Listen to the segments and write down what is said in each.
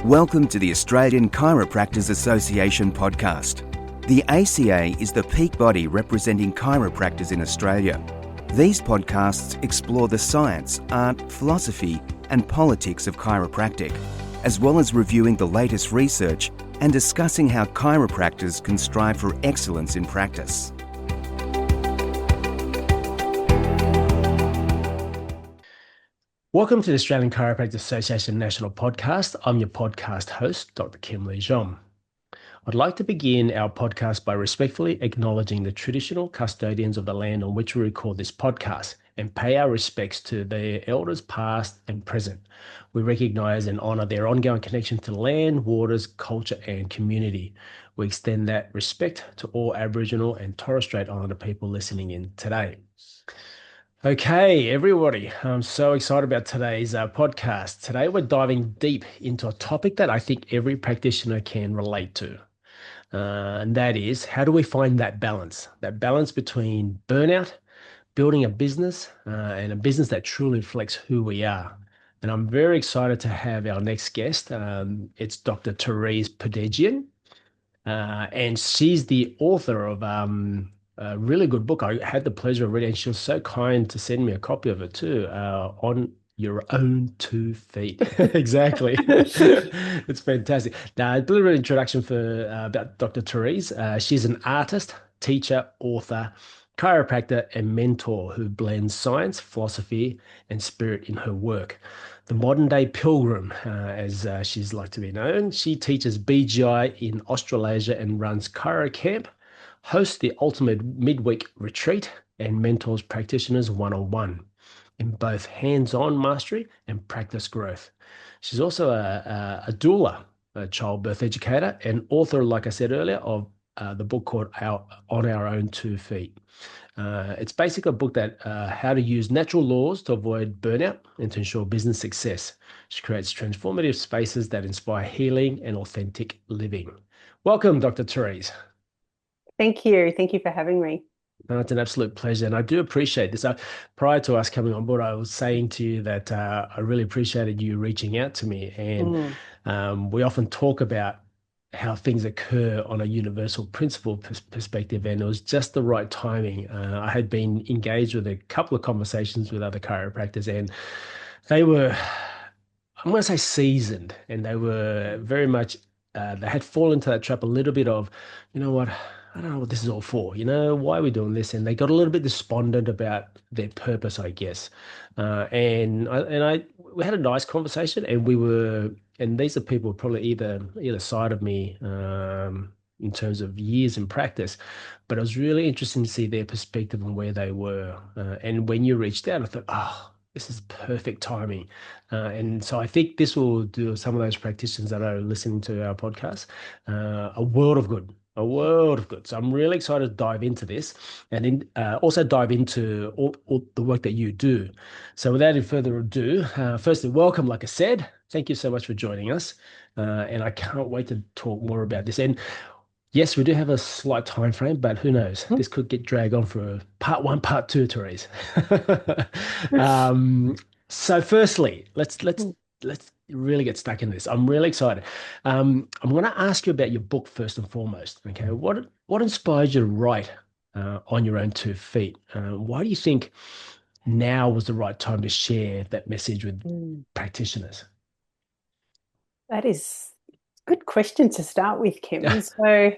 Welcome to the Australian Chiropractors Association podcast. The ACA is the peak body representing chiropractors in Australia. These podcasts explore the science, art, philosophy, and politics of chiropractic, as well as reviewing the latest research and discussing how chiropractors can strive for excellence in practice. Welcome to the Australian Chiropractors Association National Podcast. I'm your podcast host, Dr Kim Lie Jom. I'd like to begin our podcast by respectfully acknowledging the traditional custodians of the land on which we record this podcast and pay our respects to their elders past and present. We recognise and honour their ongoing connection to land, waters, culture and community. We extend that respect to all Aboriginal and Torres Strait Islander people listening in today. Okay, everybody, I'm so excited about today's podcast. Today we're diving deep into a topic that I think every practitioner can relate to. And that is, how do we find that balance between burnout, building a business, and a business that truly reflects who we are. And I'm very excited to have our next guest. It's Dr. Therese Perdedjian, and she's the author of a really good book. I had the pleasure of reading, and she was so kind to send me a copy of it too, On Your Own 2 Feet. Exactly. It's fantastic. Now, a little bit of introduction for about Dr. Therese. She's an artist, teacher, author, chiropractor, and mentor who blends science, philosophy, and spirit in her work. The modern day pilgrim, as she's like to be known. She teaches BGI in Australasia and runs Chiro Camp, hosts the ultimate midweek retreat, and mentors practitioners one-on-one in both hands-on mastery and practice growth. She's also a doula, a childbirth educator, and author, like I said earlier, of the book called On Our Own 2 Feet. It's basically a book that how to use natural laws to avoid burnout and to ensure business success. She creates transformative spaces that inspire healing and authentic living. Welcome, Dr. Therese. Thank you. Thank you for having me. No, it's an absolute pleasure, and I do appreciate this. Prior to us coming on board, I was saying to you that I really appreciated you reaching out to me, and we often talk about how things occur on a universal principle perspective, and it was just the right timing. I had been engaged with a couple of conversations with other chiropractors, and they were, I'm going to say seasoned, and they were very much, they had fallen into that trap a little bit of, you know what, I don't know what this is all for, why are we doing this? And they got a little bit despondent about their purpose, I guess. And we had a nice conversation, and these are people probably either side of me in terms of years in practice, but it was really interesting to see their perspective on where they were. And when you reached out, I thought, this is perfect timing. And so I think this will do some of those practitioners that are listening to our podcast a world of good. So I'm really excited to dive into this, and then also dive into all the work that you do. So without any further ado, firstly, welcome, like I said. Thank you so much for joining us. And I can't wait to talk more about this. And yes, we do have a slight time frame, but who knows? This could get dragged on for part 1, part 2, Therese. So firstly, let's really get stuck in this. I'm really excited. I'm going to ask you about your book first and foremost. Okay, what inspired you to write On Your Own 2 Feet? Why do you think now was the right time to share that message with practitioners? That is a good question to start with, Kim. So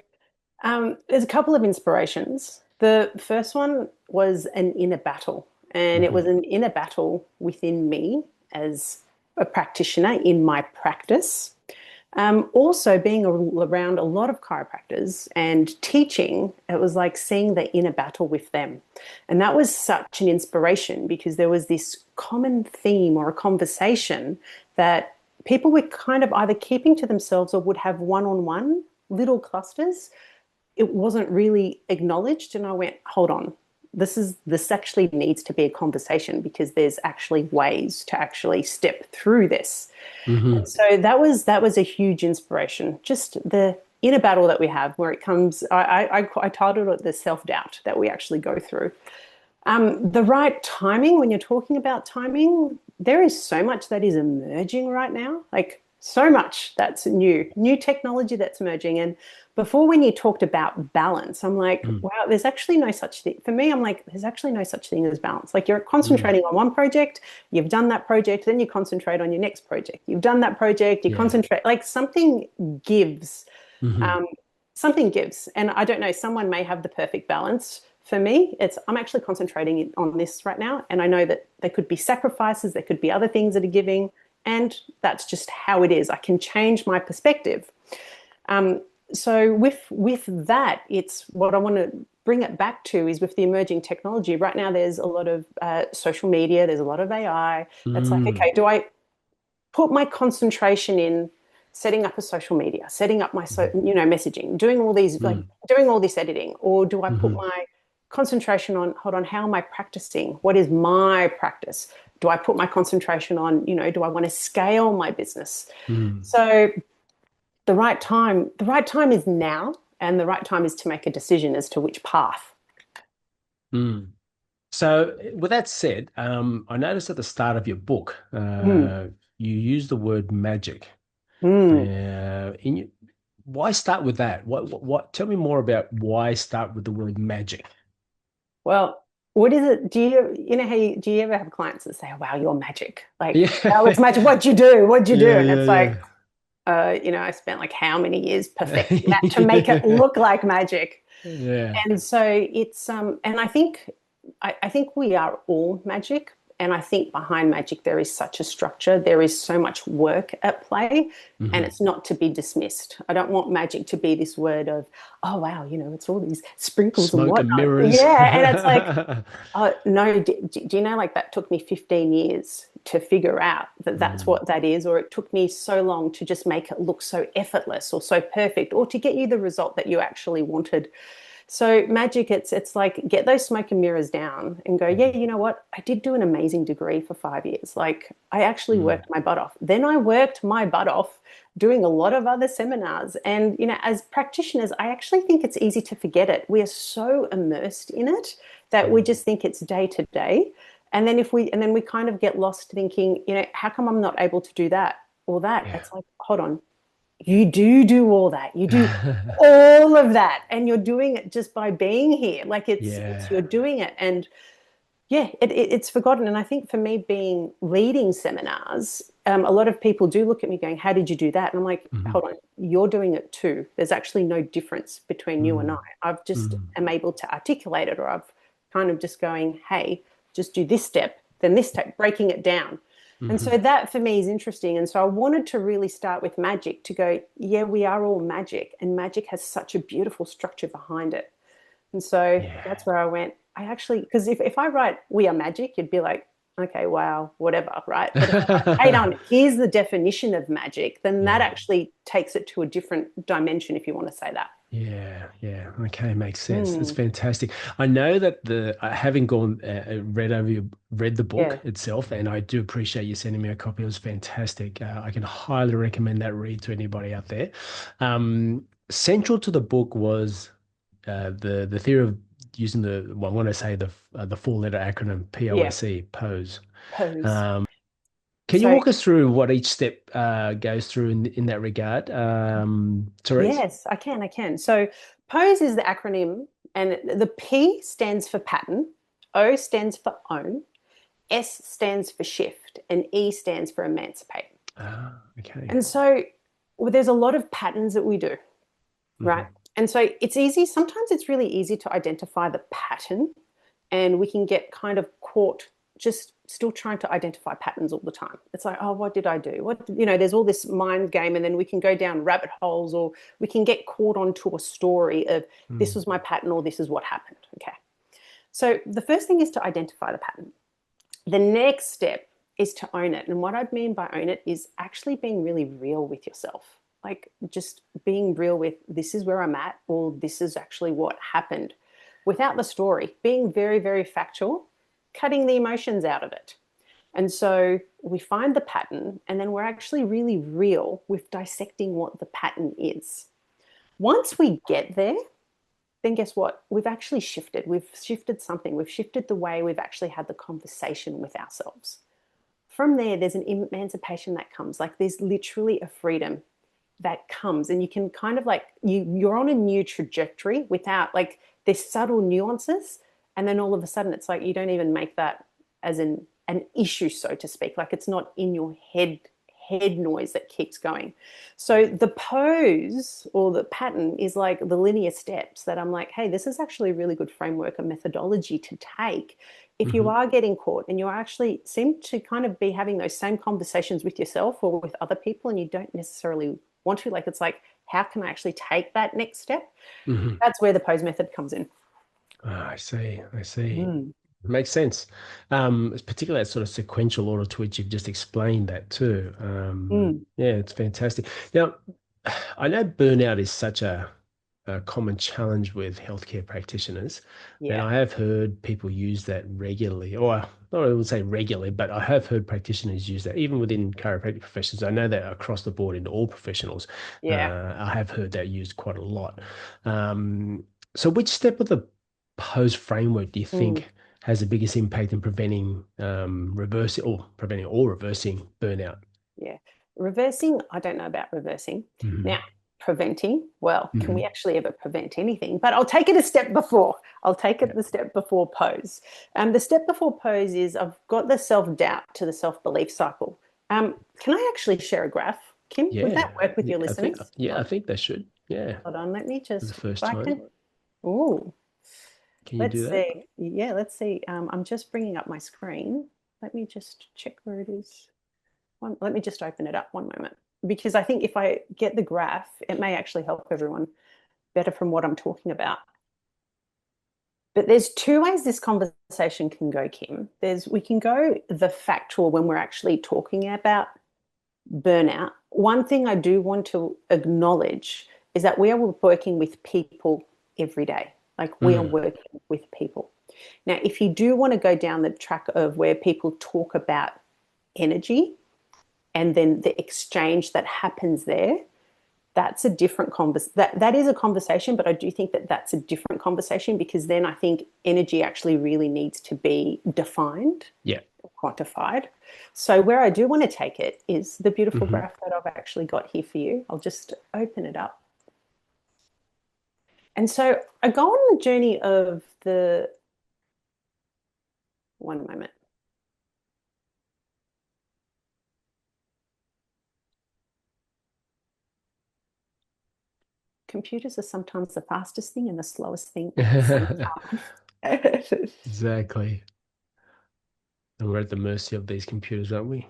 there's a couple of inspirations. The first one was an inner battle, and it was an inner battle within me as a practitioner in my practice. Also being around a lot of chiropractors and teaching, it was like seeing the inner battle with them. And that was such an inspiration because there was this common theme or a conversation that people were kind of either keeping to themselves or would have one-on-one little clusters. It wasn't really acknowledged. And I went, hold on. This actually needs to be a conversation because there's actually ways to actually step through this. So that was a huge inspiration. Just the inner battle that we have where it comes, I titled it the self-doubt that we actually go through. The right timing, when you're talking about timing, there is so much that is emerging right now. Like So much that's new technology that's emerging. And before, when you talked about balance, I'm like, wow, there's actually no such thing. For me, I'm like, there's actually no such thing as balance. Like, you're concentrating on one project, you've done that project, then you concentrate on your next project. You've done that project, you concentrate, like something gives. Something gives. And I don't know, someone may have the perfect balance. For me, I'm actually concentrating on this right now. And I know that there could be sacrifices, there could be other things that are giving. And that's just how it is. I can change my perspective. So with that, it's what I want to bring it back to is with the emerging technology. Right now, there's a lot of social media. There's a lot of AI. That's like, okay, do I put my concentration in setting up a social media, setting up my messaging, doing all these doing all this editing, or do I put my concentration on, hold on, how am I practicing? What is my practice? Do I put my concentration on, do I want to scale my business? So the right time is now, and the right time is to make a decision as to which path. So with that said, I noticed at the start of your book, you use the word magic. Why start with that? What? Tell me more about why start with the word magic. Well, what is it? Do you ever have clients that say, oh, wow, you're magic? Like, wow, it's magic. What'd you do? What'd you do? And it's like, I spent like how many years perfecting that to make it look like magic. And so it's, and I think we are all magic. And I think behind magic, there is such a structure. There is so much work at play, and it's not to be dismissed. I don't want magic to be this word of, oh, wow, it's all these sprinkles Smoke and whatnot. And mirrors. Yeah, and it's like, oh, no, do you know, like that took me 15 years to figure out that that's what that is, or it took me so long to just make it look so effortless or so perfect, or to get you the result that you actually wanted. So magic, it's like, get those smoke and mirrors down and go, yeah, you know what? I did do an amazing degree for 5 years. Like, I actually worked my butt off. Then I worked my butt off doing a lot of other seminars. And, as practitioners, I actually think it's easy to forget it. We are so immersed in it that we just think it's day to day. And then we kind of get lost thinking, how come I'm not able to do that or that? It's like, hold on. You do all that. You do all of that, and you're doing it just by being here. Like it's you're doing it, and it's forgotten. And I think for me, leading seminars, a lot of people do look at me going, "How did you do that?" And I'm like, "Hold on, you're doing it too. There's actually no difference between you and I. I've just am able to articulate it, or I've kind of just going, hey, just do this step, then this step, breaking it down." And so that for me is interesting. And so I wanted to really start with magic to go, yeah, we are all magic, and magic has such a beautiful structure behind it. And so that's where I went. I actually, because if I write we are magic, you'd be like, okay, wow, whatever, right? But if I write, hey, here's the definition of magic, then that actually takes it to a different dimension, if you want to say that. Yeah. Okay, makes sense. It's fantastic. I know that having gone read the book itself, and I do appreciate you sending me a copy. It was fantastic. I can highly recommend that read to anybody out there. Central to the book was the theory of using when I say the four-letter acronym POSE, POSE. Pose. Can you walk us through what each step goes through in that regard, Therese? Yes, I can. So POSE is the acronym, and the P stands for pattern, O stands for own, S stands for shift, and E stands for emancipate. Okay. And so there's a lot of patterns that we do, right? And so it's easy. Sometimes it's really easy to identify the pattern, and we can get kind of caught just still trying to identify patterns all the time. It's like, oh, what did I do? There's all this mind game, and then we can go down rabbit holes, or we can get caught onto a story of this was my pattern, or this is what happened. Okay. So the first thing is to identify the pattern. The next step is to own it. And what I mean by own it is actually being really real with yourself. Like, just being real with, this is where I'm at, or this is actually what happened, without the story, being very, very factual, cutting the emotions out of it. And so we find the pattern, and then we're actually really real with dissecting what the pattern is. Once we get there, then guess what? We've actually shifted. We've shifted something. We've shifted the way we've actually had the conversation with ourselves. from there, there's an emancipation that comes. Like there's literally a freedom that comes, and you can kind of like you're on a new trajectory without like there's subtle nuances, and then all of a sudden it's like you don't even make that as an issue, so to speak. Like it's not in your head noise that keeps going. So the pose or the pattern is like the linear steps that I'm like, hey, this is actually a really good framework, a methodology to take if you are getting caught and you actually seem to kind of be having those same conversations with yourself or with other people and you don't necessarily want to. Like it's like, how can I actually take that next step? That's where the pose method comes in. I see. Makes sense. It's particularly that sort of sequential order to which you've just explained that too. Yeah, it's fantastic. Now, I know burnout is such a common challenge with healthcare practitioners, and I have heard people use that regularly, or not I would say regularly, but I have heard practitioners use that even within chiropractic professions. I know that across the board in all professionals. I have heard that used quite a lot. So which step of the pose framework do you think has the biggest impact in preventing reversing burnout? Yeah. Reversing, I don't know about reversing. Now, preventing, well, can we actually ever prevent anything? But I'll take it a step before. I'll take it the step before pose. The step before pose is I've got the self-doubt to the self-belief cycle. Can I actually share a graph, Kim? Would that work with your listeners? I think they should. Yeah. Hold on, let me just... For the first time. Can you do that? Let's see. Yeah, let's see. I'm just bringing up my screen. Let me just check where it is. Let me just open it up one moment, because I think if I get the graph, it may actually help everyone better from what I'm talking about. But there's two ways this conversation can go, Kim. We can go the factual when we're actually talking about burnout. One thing I do want to acknowledge is that we are working with people every day. Like we are working with people. Now, if you do want to go down the track of where people talk about energy and then the exchange that happens there, that's a different that is a conversation, but I do think that that's a different conversation, because then I think energy actually really needs to be defined, quantified. So where I do want to take it is the beautiful graph that I've actually got here for you. I'll just open it up. And so I go on the journey of one moment. Computers are sometimes the fastest thing and the slowest thing at the same time. Exactly. And we're at the mercy of these computers, aren't we?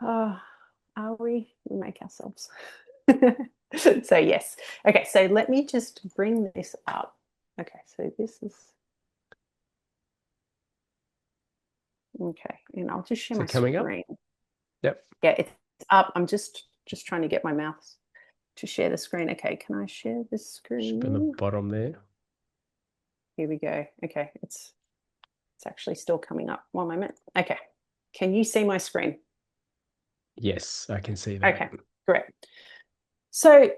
Are we? We make ourselves. So yes. Okay, so let me just bring this up. Okay, so this is... Okay, and I'll just share my screen. Up? Yep. Yeah, it's up. I'm just trying to get my mouse to share the screen. Okay, can I share the screen? Just on the bottom there. Here we go. Okay, it's actually still coming up. One moment. Okay, can you see my screen? Yes, I can see that. Okay, great. So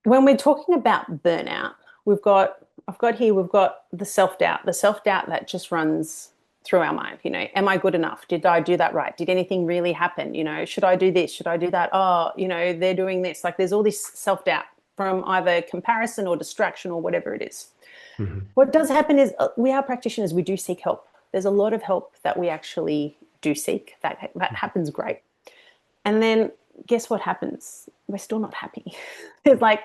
when we're talking about burnout, we've got the self-doubt that just runs through our mind. You know, am I good enough? Did I do that right? Did anything really happen? You know, should I do this? Should I do that? Oh, you know, they're doing this. Like there's all this self-doubt from either comparison or distraction or whatever it is. What does happen is we are practitioners. We do seek help. There's a lot of help that we actually do seek. That happens great. And then guess what happens? We're still not happy. There's like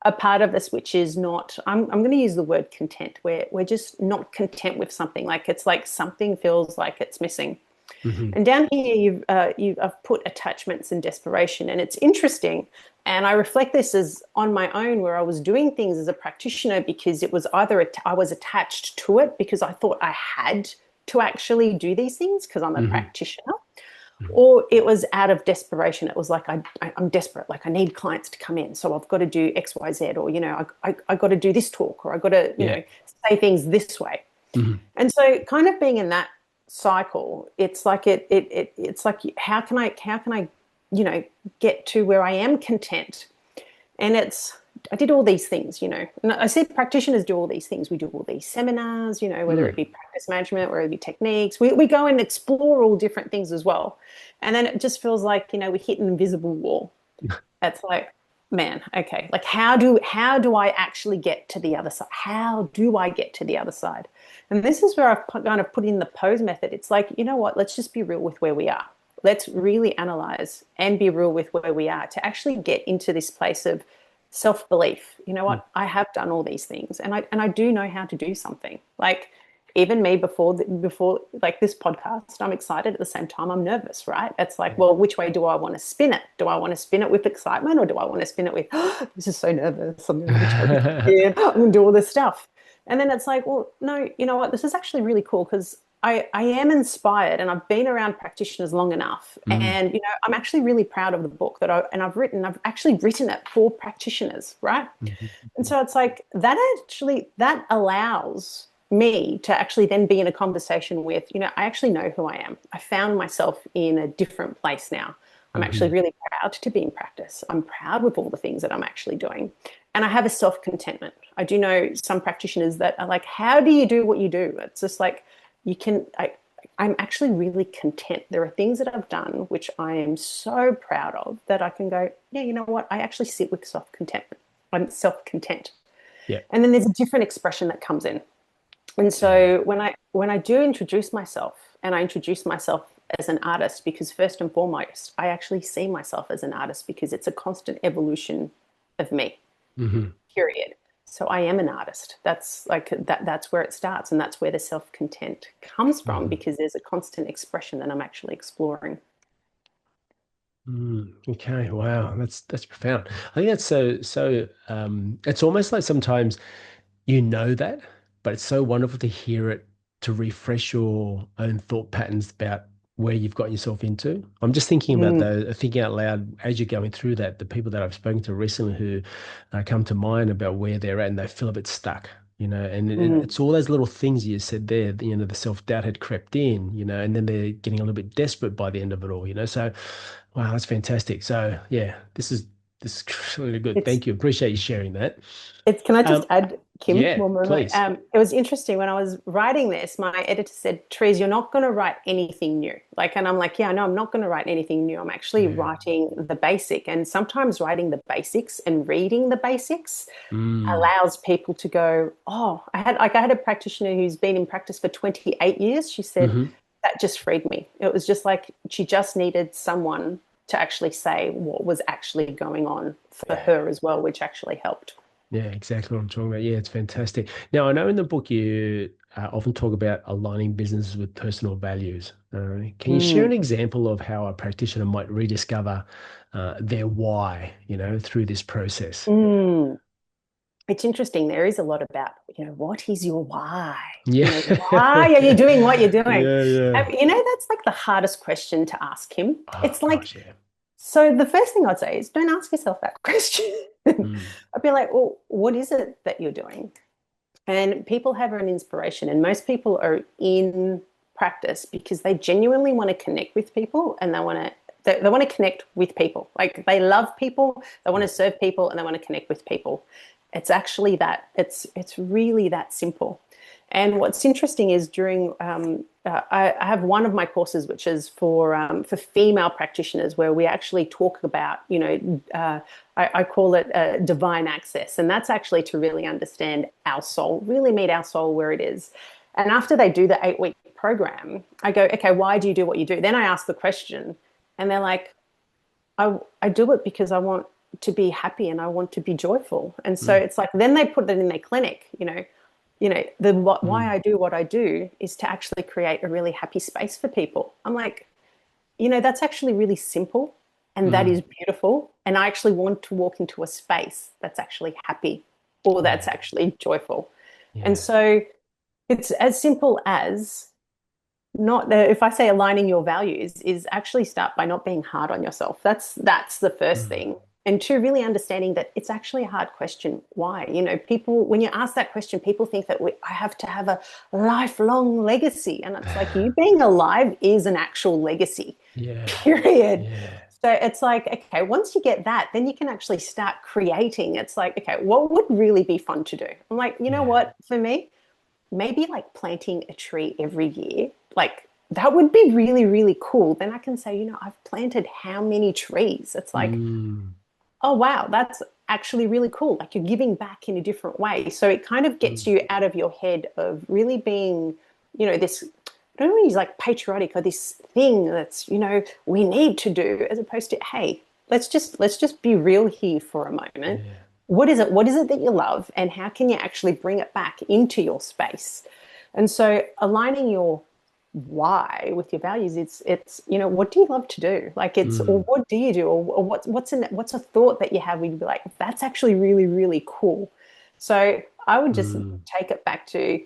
a part of us which is not, I'm going to use the word content, where we're just not content with something. Like it's like something feels like it's missing. And down here, I've put attachments and desperation, and it's interesting. And I reflect this as on my own, where I was doing things as a practitioner because it was either I was attached to it because I thought I had to actually do these things because I'm a practitioner, or it was out of desperation. It was like I'm desperate, like I need clients to come in, so I've got to do X, Y, Z, or you know, I got to do this talk, or I got to you know say things this way. And so, kind of being in that cycle, it's like it's like how can I you know get to where I am content? And it's I did all these things, and I see practitioners do all these things. We do all these seminars, whether it be practice management, whether it be techniques. We go and explore all different things as well. And then it just feels like, we hit an invisible wall. It's like, man, okay, like how do I actually get to the other side? How do I get to the other side? And this is where I've kind of put in the pose method. It's like, you know what, let's just be real with where we are. Let's really analyze and be real with where we are to actually get into this place of self-belief. You know what, I have done all these things, and I do know how to do something. Like even me before like this podcast, I'm excited at the same time I'm nervous, right? It's like, well, which way do I want to spin it? Do I want to spin it with excitement, or do I want to spin it with, oh, this is so nervous, I'm going to do all this stuff? And then it's like, well, no, you know what, this is actually really cool, because I am inspired, and I've been around practitioners long enough, and I'm actually really proud of the book that I've actually written it for practitioners, right? And so it's like that allows me to actually then be in a conversation with, I actually know who I am. I found myself in a different place now. I'm actually really proud to be in practice. I'm proud with all the things that I'm actually doing. And I have a self-contentment. I do know some practitioners that are like, how do you do what you do? It's just like, I'm actually really content. There are things that I've done which I am so proud of that I can go, yeah, you know what? I actually sit with self-contentment. I'm self-content. Yeah. And then there's a different expression that comes in. And so when I do introduce myself, and I introduce myself as an artist, because first and foremost, I actually see myself as an artist because it's a constant evolution of me, period. So I am an artist. That's like that's where it starts, and that's where the self-content comes from, because there's a constant expression that I'm actually exploring. Okay, wow, that's profound. I think that's so it's almost like sometimes that, but it's so wonderful to hear it, to refresh your own thought patterns about where you've gotten yourself into. I'm just thinking about thinking out loud as you're going through that, the people that I've spoken to recently who come to mind about where they're at and they feel a bit stuck, and it's all those little things you said there, the self-doubt had crept in, and then they're getting a little bit desperate by the end of it all, so, wow, that's fantastic. So yeah, this is really good. Thank you. Appreciate you sharing that. Can I just add, Kim? Yeah, please. It was interesting when I was writing this, my editor said, Therese, you're not going to write anything new. And I'm like, yeah, no, I'm not going to write anything new. I'm actually writing the basic. And sometimes writing the basics and reading the basics allows people to go, oh, I had a practitioner who's been in practice for 28 years. She said, that just freed me. It was just like she just needed someone to actually say what was actually going on for her as well, which actually helped. Yeah, exactly what I'm talking about. Yeah, it's fantastic. Now, I know in the book you often talk about aligning businesses with personal values. Can you share an example of how a practitioner might rediscover their why, through this process? It's interesting. There is a lot about, what is your why? Yeah. Why are you doing what you're doing? Yeah. That's like the hardest question to ask him. Oh, it's like, gosh, yeah. So the first thing I'd say is don't ask yourself that question. I'd be like, well, what is it that you're doing? And people have an inspiration, and most people are in practice because they genuinely want to connect with people, and they want to connect with people. Like they love people, they want to serve people, and they want to connect with people. It's actually that. It's really that simple. And what's interesting is during I have one of my courses which is for female practitioners, where we actually talk about, I call it divine access. And that's actually to really understand our soul, really meet our soul where it is. And after they do the 8-week program, I go, okay, why do you do what you do? Then I ask the question, and they're like, I do it because I want to be happy and I want to be joyful. And so it's like, then they put it in their clinic, why I do what I do is to actually create a really happy space for people. I'm like, that's actually really simple, and that is beautiful. And I actually want to walk into a space that's actually happy, or that's actually joyful. Yeah. And so it's as simple as if I say aligning your values is actually start by not being hard on yourself. That's the first thing. And two, really understanding that it's actually a hard question. Why? People, when you ask that question, people think that I have to have a lifelong legacy. And it's like, you being alive is an actual legacy, period. Yeah. So it's like, okay, once you get that, then you can actually start creating. It's like, okay, what would really be fun to do? I'm like, you know Yeah. what, for me, maybe like planting a tree every year, like that would be really, really cool. Then I can say, I've planted how many trees? It's like, Mm, oh, wow, that's actually really cool. Like you're giving back in a different way. So it kind of gets mm, you out of your head of really being, this, I don't know, use like patriotic or this thing that's, we need to do, as opposed to, hey, let's just be real here for a moment. yeah. What is it? What is it that you love? And how can you actually bring it back into your space? And so aligning your why with your values, it's what do you love to do, like it's or Mm, what do you do, or what's a thought that you have where you'd be like, that's actually really, really cool. So I would just mm, take it back to,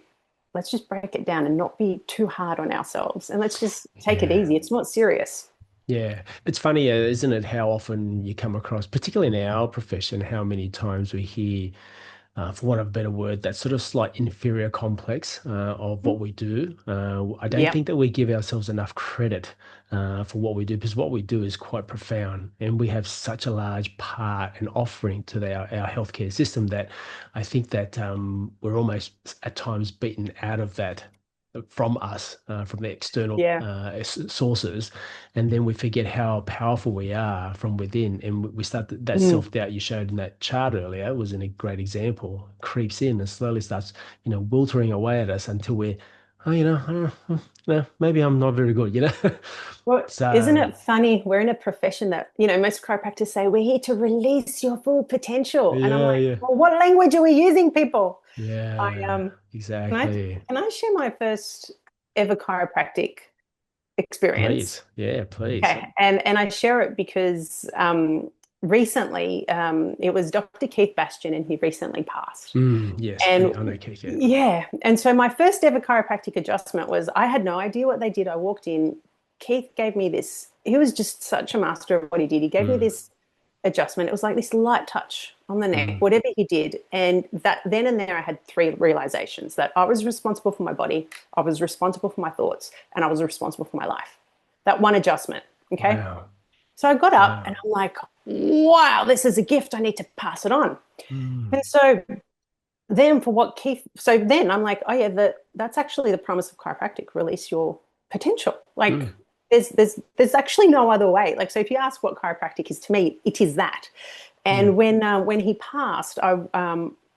let's just break it down and not be too hard on ourselves, and let's just take it yeah. easy. It's not serious. Yeah, it's funny, isn't it, how often you come across, particularly in our profession, how many times we hear, for want of a better word, that sort of slight inferior complex of what we do. I don't Yeah. think that we give ourselves enough credit for what we do, because what we do is quite profound, and we have such a large part and offering to our healthcare system that I think that we're almost at times beaten out of that from us, from the external Yeah. sources, and then we forget how powerful we are from within, and we start that Mm. self-doubt you showed in that chart earlier was in a great example, creeps in and slowly starts, weltering away at us until we're, oh, no, maybe I'm not very good. Well, isn't So it funny? We're in a profession that, most chiropractors say we're here to release your full potential. And I'm yeah, like, yeah, well, what language are we using, people? I yeah, can I exactly. can I share my first ever chiropractic experience? Please, yeah, please. Okay, and I share it because recently it was Dr. Keith Bastian, and he recently passed. Yes, And I know, Keith, yeah. yeah, and so my first ever chiropractic adjustment was, I had no idea what they did. I walked in, Keith gave me this. He was just such a master of what he did. He gave me Mm, this adjustment. It was like this light touch on the neck, mm, whatever he did. And that then and there, I had three realizations: that I was responsible for my body, I was responsible for my thoughts, and I was responsible for my life. That one adjustment. Okay. wow, So I got up and wow. I'm like, wow, this is a gift. I need to pass it on. Mm, And so then for what Keith, so then I'm like, oh yeah, that's actually the promise of chiropractic: release your potential. Like mm, there's actually no other way. Like, so if you ask what chiropractic is to me, it is that. mm, And when he passed, I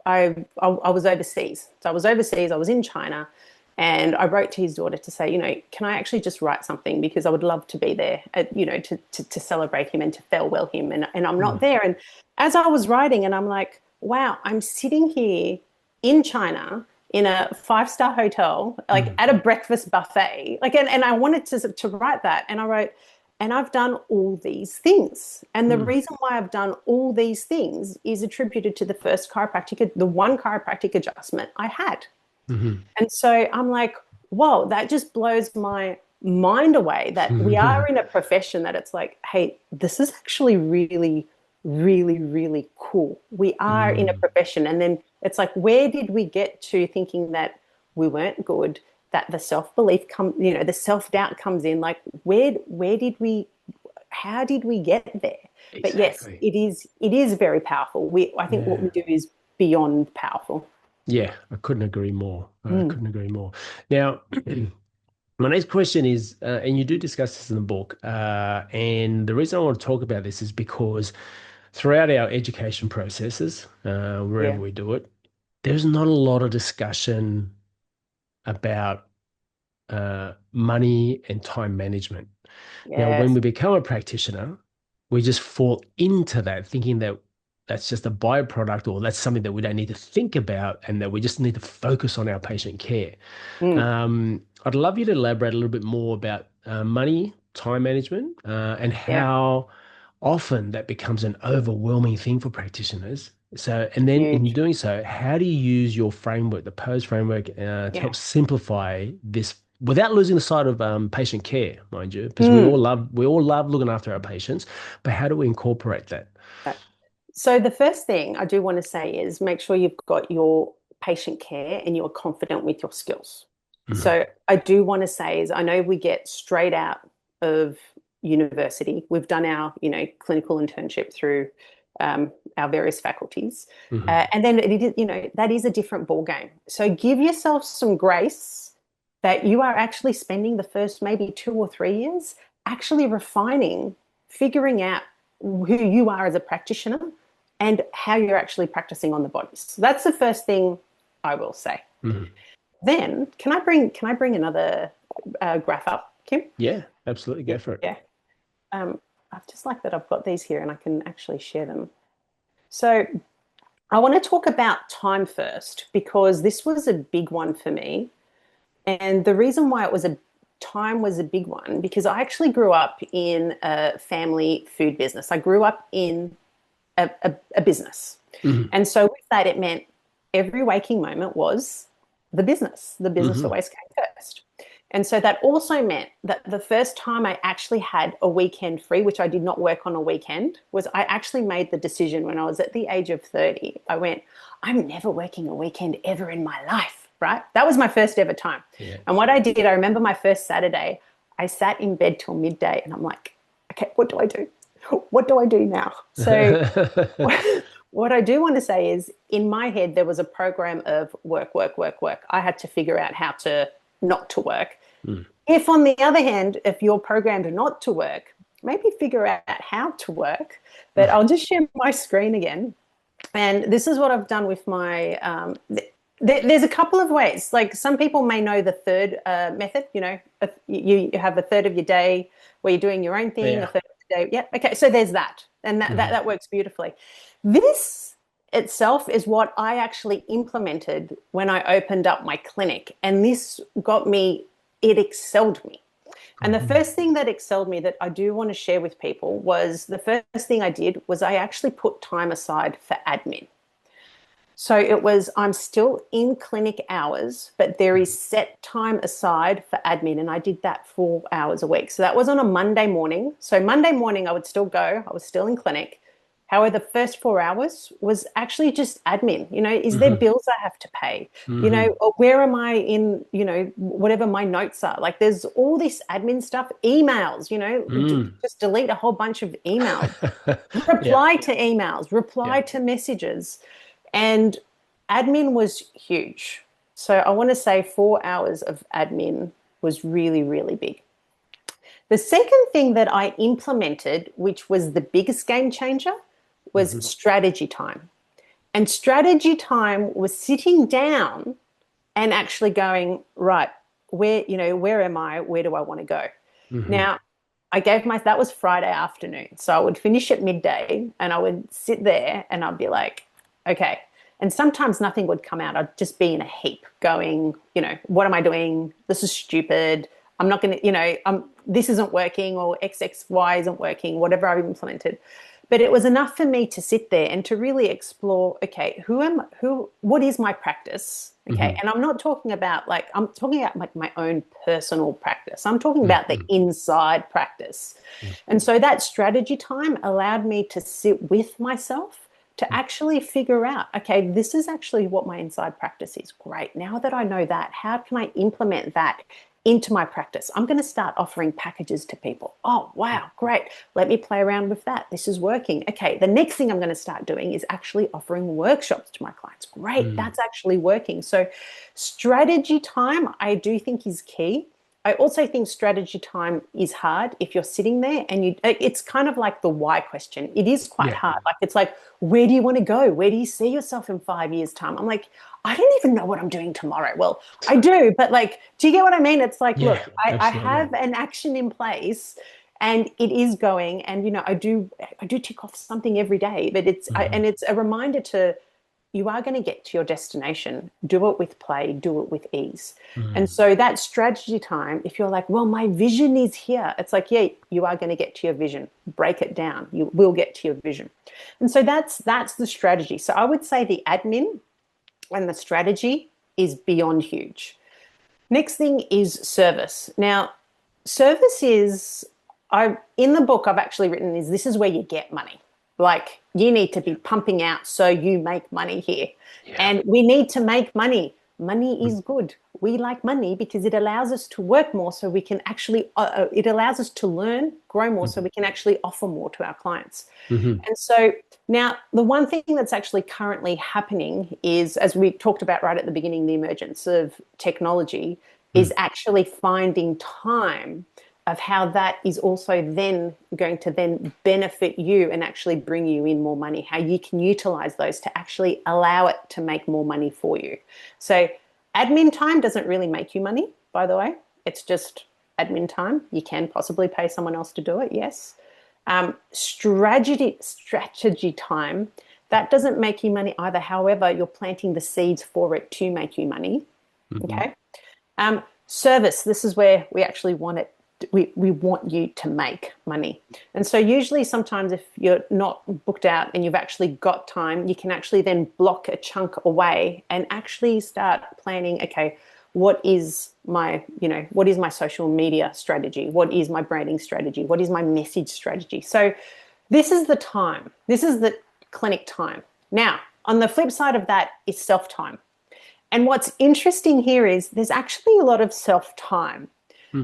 was overseas. So I was overseas. I was in China, and I wrote to his daughter to say, can I actually just write something, because I would love to be there, to celebrate him and to farewell him, and I'm not mm, there. And as I was writing, and I'm like, wow, I'm sitting here in China in a five-star hotel, like mm, at a breakfast buffet, like, and I wanted to write that, and I wrote, and I've done all these things. And the mm, reason why I've done all these things is attributed to the one chiropractic adjustment I had. mhm. And so I'm like, whoa, that just blows my mind away, that we are in a profession that it's like, hey, this is actually really, really, really cool. We are in a Mm, profession. And then it's like, where did we get to thinking that we weren't good, that the self-belief the self-doubt comes in? Like, where did we, how did we get there? But yes, exactly. it is very powerful. I think what we Yeah. do is beyond powerful. Yeah, I couldn't agree more. I Mm. couldn't agree more. Now, my next question is, and you do discuss this in the book, and the reason I want to talk about this is because throughout our education processes, wherever Yeah. we do it, there's not a lot of discussion about money and time management. Now, when Yes. we become a practitioner, we just fall into that thinking that that's just a byproduct, or that's something that we don't need to think about, and that we just need to focus on our patient care. Mm. I'd love you to elaborate a little bit more about money, time management, and Yeah. how often that becomes an overwhelming thing for practitioners. So, and then in Huge. doing so, how do you use your framework, the POSE framework, to Yeah. help simplify this without losing the sight of patient care, mind you, because Mm. we all love looking after our patients, but how do we incorporate that? So the first thing I do want to say is, make sure you've got your patient care and you're confident with your skills. Mhm. So I do want to say is, I know we get straight out of university. We've done our, clinical internship through our various faculties. And then, that is a different ball game. So give yourself some grace that you are actually spending the first maybe 2 or 3 years actually refining, figuring out who you are as a practitioner and how you're actually practicing on the body. So that's the first thing I will say. Then can I bring another graph up, Kim? Yeah, absolutely. Go for it. Yeah. I just like that I've got these here and I can actually share them. So I want to talk about time first because this was a big one for me. And the reason why time was a big one, because I actually grew up in a family food business. I grew up in a business. And so with that, it meant every waking moment was the business. The business always came first. And so that also meant that the first time I actually had a weekend free, which I did not work on a weekend, was I actually made the decision when I was at the age of 30. I went, I'm never working a weekend ever in my life, right? That was my first ever time. Yeah. And what I did, I remember my first Saturday, I sat in bed till midday and I'm like, okay, what do I do? What do I do now? So what I do want to say is in my head, there was a program of work. I had to figure out how to not to work. If on the other hand, if you're programmed not to work, maybe figure out how to work. But I'll just share my screen again. And this is what I've done with my, there's a couple of ways. Like some people may know the third method, you have a third of your day where you're doing your own thing, a third of the day. Yeah. Okay. So there's that. And that works beautifully. This itself is what I actually implemented when I opened up my clinic. And this it excelled me. And the first thing that excelled me that I do want to share with people was the first thing I did was I actually put time aside for admin. So it was, I'm still in clinic hours, but there is set time aside for admin. And I did that 4 hours a week. So that was on a Monday morning. So Monday morning I would still go, I was still in clinic. However, the first 4 hours was actually just admin. Is there bills I have to pay? Or where am I in, whatever my notes are? Like there's all this admin stuff, emails, just delete a whole bunch of emails, reply to emails, reply to messages. And admin was huge. So I want to say 4 hours of admin was really, really big. The second thing that I implemented, which was the biggest game changer, was strategy time. And strategy time was sitting down and actually going, right, where am I? Where do I want to go? Now, that was Friday afternoon. So I would finish at midday and I would sit there and I'd be like, okay. And sometimes nothing would come out. I'd just be in a heap going, what am I doing? This is stupid. I'm not going to, this isn't working or XXY isn't working, whatever I've implemented. But it was enough for me to sit there and to really explore, okay, what is my practice? Okay. And I'm not talking about I'm talking about my own personal practice. I'm talking about the inside practice. And so that strategy time allowed me to sit with myself to actually figure out, okay, this is actually what my inside practice is. Great. Now that I know that, how can I implement that into my practice? I'm going to start offering packages to people. Oh, wow, great. Let me play around with that. This is working. Okay, the next thing I'm going to start doing is actually offering workshops to my clients. Great, that's actually working. So strategy time, I do think is key. I also think strategy time is hard if you're sitting there and it's kind of like the why question. It is quite hard. Like it's like, where do you want to go? Where do you see yourself in 5 years' time? I'm like, I don't even know what I'm doing tomorrow. Well, I do, but do you get what I mean? It's like, look, I have an action in place and it is going, and I do tick off something every day, but it's a reminder to, you are going to get to your destination. Do it with play, do it with ease. And so that strategy time, if you're like, well, my vision is here, it's like, yeah, you are going to get to your vision. Break it down. You will get to your vision. And so that's the strategy. So I would say the admin and the strategy is beyond huge. Next thing is service. Now, service is, in the book I've actually written is, this is where you get money. You need to be pumping out so you make money here. And we need to make money money is good. We like money because it allows us to work more so we can actually, it allows us to learn, grow more so we can actually offer more to our clients. And so now the one thing that's actually currently happening is, as we talked about right at the beginning, the emergence of technology is actually finding time of how that is also then going to then benefit you and actually bring you in more money, how you can utilize those to actually allow it to make more money for you. So admin time doesn't really make you money, by the way. It's just admin time. You can possibly pay someone else to do it, yes. Strategy time, that doesn't make you money either. However, you're planting the seeds for it to make you money. Okay. Service, this is where we actually want it. We want you to make money. And so usually sometimes if you're not booked out and you've actually got time, you can actually then block a chunk away and actually start planning, okay, what is my social media strategy? What is my branding strategy? What is my message strategy? So this is the time. This is the clinic time. Now, on the flip side of that is self-time. And what's interesting here is there's actually a lot of self-time.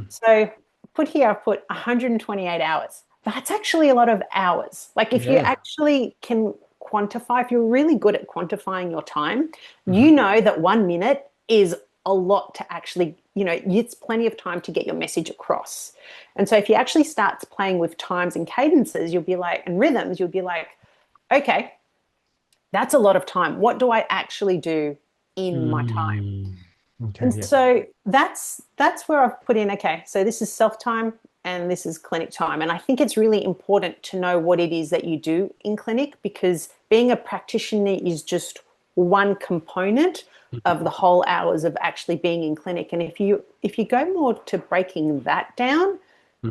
So I've put 128 hours. That's actually a lot of hours. Like if you actually can quantify, if you're really good at quantifying your time, you know that 1 minute is a lot to actually, it's plenty of time to get your message across. And so if you actually start playing with times and cadences, you'll be like, and rhythms, you'll be like, okay, that's a lot of time. What do I actually do in my time? Okay, and so that's where I've put in, okay, so this is self-time and this is clinic time. And I think it's really important to know what it is that you do in clinic, because being a practitioner is just one component of the whole hours of actually being in clinic. And if you go more to breaking that down,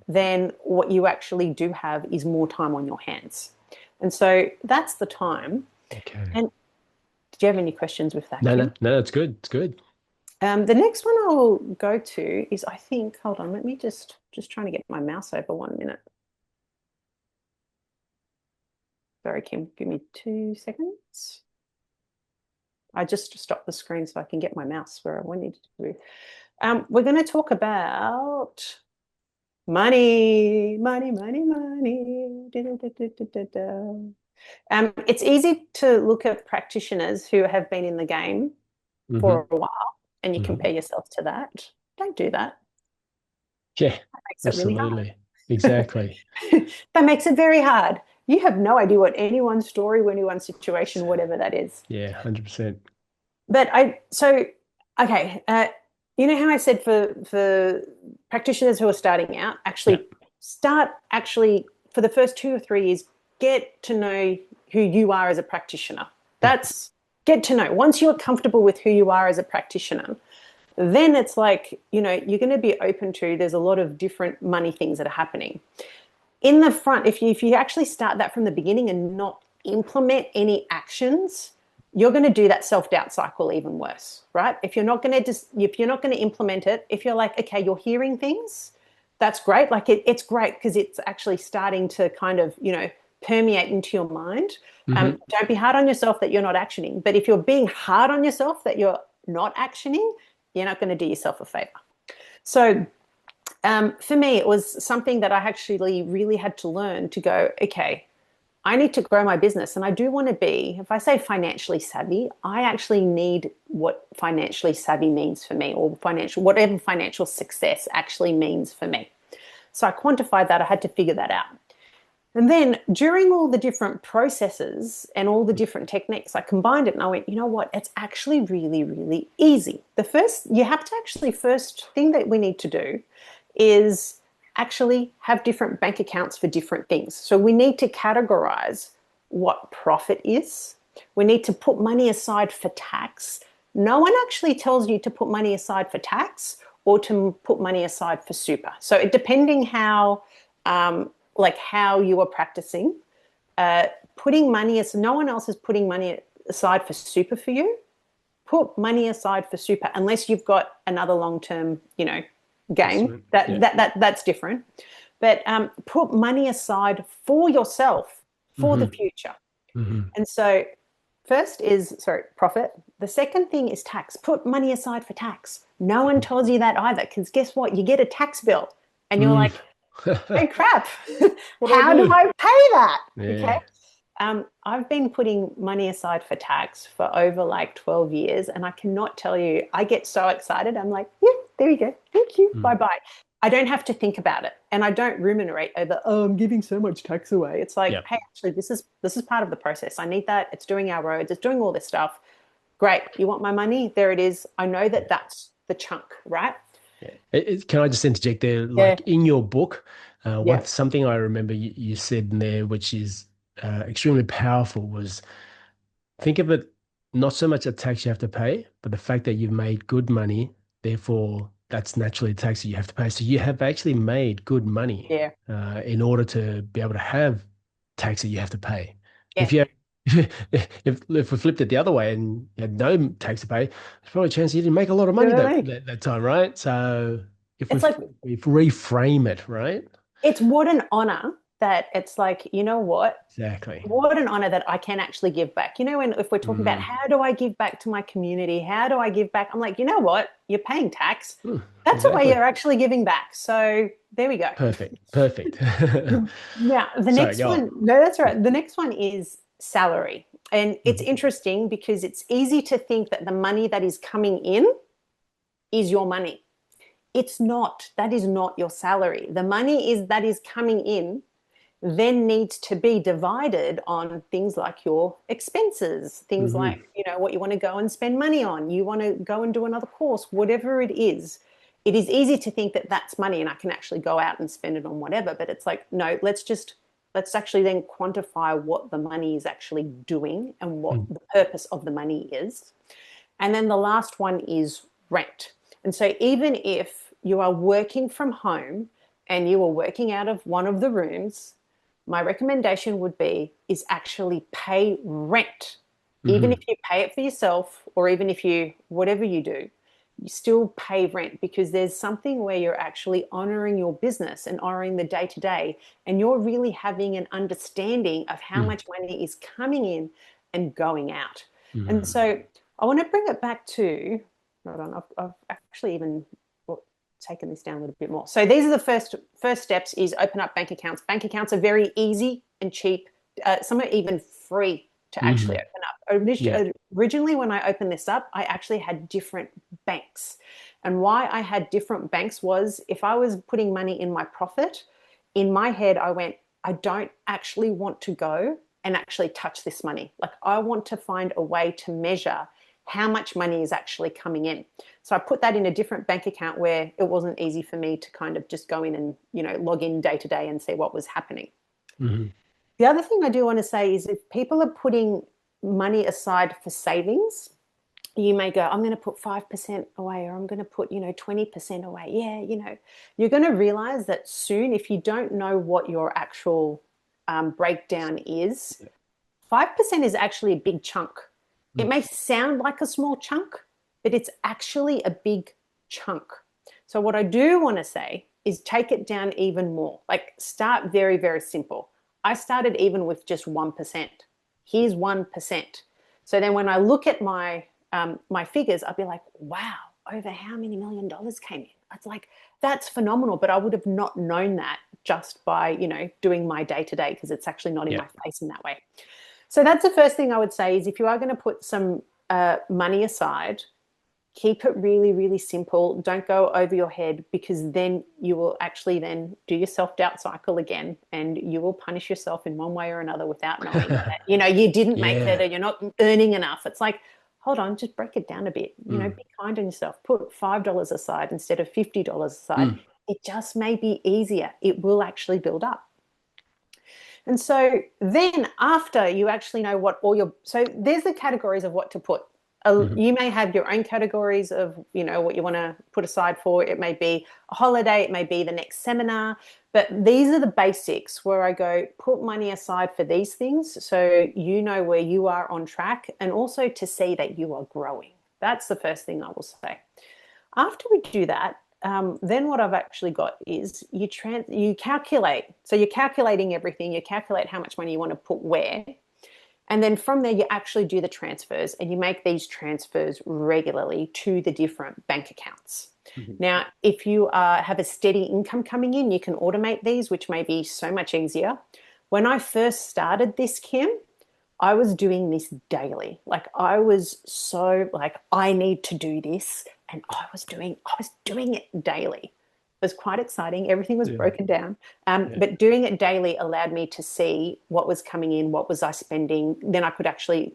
then what you actually do have is more time on your hands. And so that's the time. Okay. And did you have any questions with that? No, it's good. It's good. The next one I'll go to is, I think, hold on, let me just trying to get my mouse over 1 minute. Sorry, Kim, give me 2 seconds. I just stopped the screen so I can get my mouse where I wanted to. We're going to talk about money. It's easy to look at practitioners who have been in the game for a while, and you compare yourself to that. Don't do that. Yeah, that makes it really hard. Exactly. That makes it very hard. You have no idea what anyone's story, anyone's situation, whatever that is. Yeah, 100%. But okay, you know how I said for practitioners who are starting out, start for the first 2 or 3 years, get to know who you are as a practitioner. That's get to know. Once you're comfortable with who you are as a practitioner, then it's like, you're going to be open to, there's a lot of different money things that are happening. In the front, if you actually start that from the beginning and not implement any actions, you're going to do that self-doubt cycle even worse, right? If you're not going to implement it, if you're like, okay, you're hearing things, that's great. Like it's great because it's actually starting to kind of, permeate into your mind. Don't be hard on yourself that you're not actioning. But if you're being hard on yourself that you're not actioning, you're not going to do yourself a favor. So for me, it was something that I actually really had to learn to go, okay, I need to grow my business, and I do want to be, if I say financially savvy, I actually need what financially savvy means for me, or whatever financial success actually means for me. So I quantified that. I had to figure that out. And then during all the different processes and all the different techniques, I combined it and I went, you know what? It's actually really, really easy. First thing that we need to do is actually have different bank accounts for different things. So we need to categorize what profit is. We need to put money aside for tax. No one actually tells you to put money aside for tax or to put money aside for super. So depending how you are practicing, putting money no one else is putting money aside for super for you. Put money aside for super unless you've got another long-term, game. That's different. But put money aside for yourself, for the future. And so First is, profit. The second thing is tax. Put money aside for tax. No one tells you that either, because guess what? You get a tax bill and you're like, oh crap, how do I pay that? Yeah. Okay. I've been putting money aside for tax for over like 12 years, and I cannot tell you, I get so excited. I'm like, yeah, there you go. Thank you. Bye-bye. I don't have to think about it, and I don't ruminate over, I'm giving so much tax away. It's like, hey, actually, this is part of the process. I need that. It's doing our roads. It's doing all this stuff. Great. You want my money? There it is. I know that that's the chunk, right? Yeah. Can I just interject there? Like in your book, something I remember you said in there, which is extremely powerful, was think of it not so much a tax you have to pay, but the fact that you've made good money, therefore that's naturally a tax that you have to pay. So you have actually made good money in order to be able to have tax that you have to pay. Yeah. If we flipped it the other way and you had no tax to pay, there's probably a chance you didn't make a lot of money that time, right? So if we reframe it, right? It's what an honor that it's like, you know what? Exactly. What an honor that I can actually give back. You know, if we're talking about how do I give back to my community? How do I give back? I'm like, you know what? You're paying tax. That's a way you're actually giving back. So there we go. Perfect. Now, the next one, no, that's right. The next one is salary. And it's interesting because it's easy to think that the money that is coming in is your money. It's not. That is not your salary. The money that is coming in then needs to be divided on things like your expenses, things like, you know, what you want to go and spend money on. You want to go and do another course, whatever it is. It is easy to think that that's money and I can actually go out and spend it on whatever. But it's like, no, let's actually then quantify what the money is actually doing and what the purpose of the money is. And then the last one is rent. And so even if you are working from home and you are working out of one of the rooms, my recommendation would be is actually pay rent. Even if you pay it for yourself, or even if you, whatever you do, you still pay rent, because there's something where you're actually honoring your business and honoring the day-to-day, and you're really having an understanding of how much money is coming in and going out. And so I want to bring it back to, hold on, I've actually even taken this down a little bit more. So these are the first steps is open up bank accounts. Bank accounts are very easy and cheap. Some are even free to actually open up. Originally, when I opened this up, I actually had different banks. And why I had different banks was if I was putting money in my profit, in my head, I went, I don't actually want to go and actually touch this money. Like, I want to find a way to measure how much money is actually coming in. So I put that in a different bank account where it wasn't easy for me to kind of just go in and, you know, log in day to day and see what was happening. The other thing I do want to say is if people are putting money aside for savings, you may go, I'm going to put 5% away, or I'm going to put, 20% away. Yeah, you're going to realize that soon, if you don't know what your actual breakdown is, 5% is actually a big chunk. It may sound like a small chunk, but it's actually a big chunk. So what I do want to say is take it down even more. Like, start very, very simple. I started even with just 1%. Here's 1%. So then when I look at my my figures, I'll be like, wow, over how many $1 million came in? It's like, that's phenomenal. But I would have not known that just by, doing my day-to-day, because it's actually not in my face in that way. So that's the first thing I would say is if you are going to put some money aside, keep it really, really simple. Don't go over your head, because then you will actually then do your self-doubt cycle again, and you will punish yourself in one way or another without knowing that, you didn't make it, or you're not earning enough. It's like, hold on, just break it down a bit. Be kind on yourself. Put $5 aside instead of $50 aside. It just may be easier. It will actually build up. And so then after you actually know what so there's the categories of what to put. You may have your own categories of, what you want to put aside for. It may be a holiday, it may be the next seminar, but these are the basics where I go, put money aside for these things so you know where you are on track, and also to see that you are growing. That's the first thing I will say. After we do that, then what I've actually got is you calculate. So you're calculating everything. You calculate how much money you want to put where. And then from there, you actually do the transfers, and you make these transfers regularly to the different bank accounts. Mm-hmm. Now, if you have a steady income coming in, you can automate these, which may be so much easier. When I first started this, Kim, I was doing this daily. Like, I was so like, I need to do this. And I was doing it daily. It was quite exciting. Everything was broken down. But doing it daily allowed me to see what was coming in, what was I spending. Then I could actually,